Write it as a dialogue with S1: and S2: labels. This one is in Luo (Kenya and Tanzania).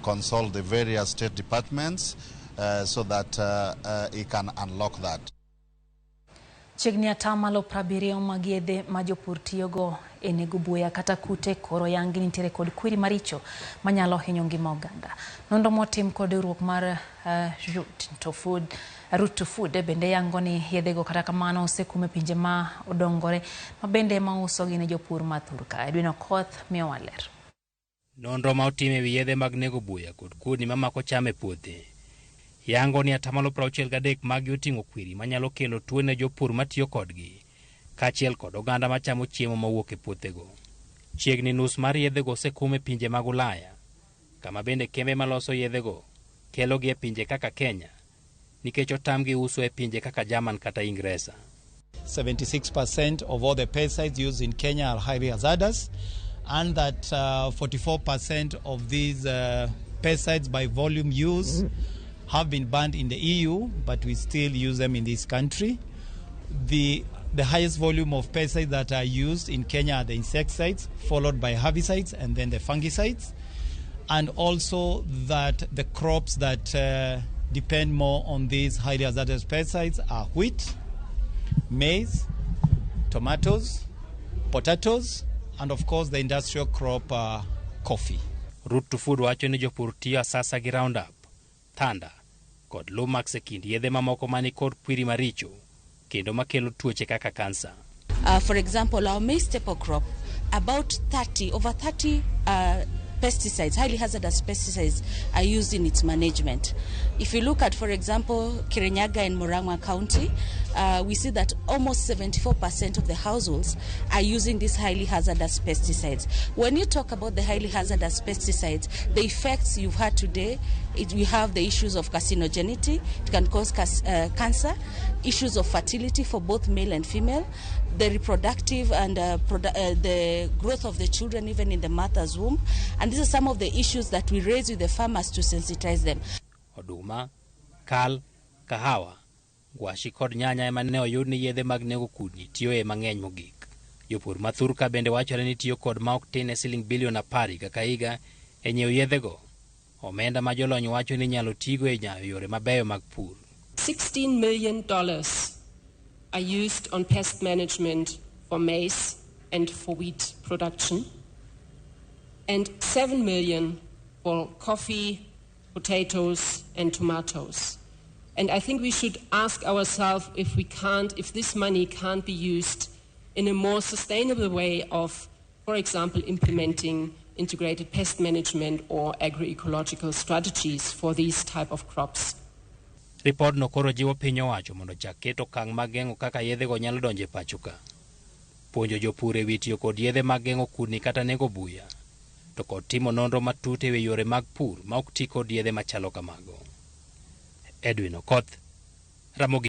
S1: consult the various state departments so that he can unlock that.
S2: Chigni atamalo 70 mag yedhe ma jopur tiyogo e nego buya kata kute koro yangi nitiere kod kwiri maricho manyalo hinyo ngima oganda. Nonro motim kod riwruok mar Root to Food bende yango ni yedhego kata kamano osekume pinje ma odongore ma bende mausogi ne jopur mathurka. Edwin Okoth miyo waler.
S3: Nonro ma otim e wi yedhe mag nego buya kod kudni mamako cham e puothe yango ni atamalo 63 mag oting'o kwiri manyalo kelo tuo ne jopur matiyo kodgi kaachiel kod oganda machamo chiemo mawuok e puothego. Chiegni nus mar yedhego osekume e pinje mag Ulaya, kama bende kembe maloso yedhego kelogi e pinje kaka Kenya nikech otamgi uso e pinje kaka German kata Ingresa.
S4: 76% of all the pesticides used in Kenya are highly hazardous, and that 44% of these pesticides by volume use have been banned in the EU, but we still use them in this country. The highest volume of pesticides that are used in Kenya are the insecticides, followed by herbicides and then the fungicides. And also that the crops that depend more on these highly hazardous pesticides are wheat, maize, tomatoes, potatoes, and of course the industrial crop coffee.
S3: Root to Food wacho ni jopur tiyo sasa gi Roundup, Thunder kod Lumax e kind yedhe mamoko mani kod kwiri maricho kendo makelo tuoche kaka kansa.
S5: For example, our maize staple crop, about over 30 pesticides, highly hazardous pesticides, are used in its management. If you look at, for example, Kirinyaga in Murang'a County, we see that almost 74% of the households are using these highly hazardous pesticides. When you talk about the highly hazardous pesticides, the effects you've had today, we have the issues of carcinogenity, it can cause cancer, issues of fertility for both male and female, the reproductive and the growth of the children even in the mother's womb. And these are some of the issues that we raise with the farmers to sensitize them.
S3: Oduma, kal, kahawa, gwashi kod nyanya ema ne oyud ni yedhe mag nego kudni tiyo e mang'eny mogik. Jopur mathurka bende wachore ni tiyo kod ma ok tin siling bilion 10 kaka higa e nyiewo yedhego. Omenda ma jolony wacho ni nyalo tigo e nyayo yore mabeyo mag pur.
S6: $16 million are used on pest management for maize and for wheat production, and 7 million for coffee, potatoes, and tomatoes. And I think we should ask ourselves if this money can't be used in a more sustainable way of, for example, implementing integrated pest management or agroecological strategies for these type of crops.
S3: Report no koro jiwo piny owacho mondo chak keto okang' mag geng'o kaka yedhego nyalo donjo e pachoka. Puonjo jopur e wi tiyo kod yedhe mag geng'o kudni kata nego buya, to kod timo nonro matut e wi yore mag pur ma ok ti kod yedhe machalo kamago. Edwin Okoth, Ramogi.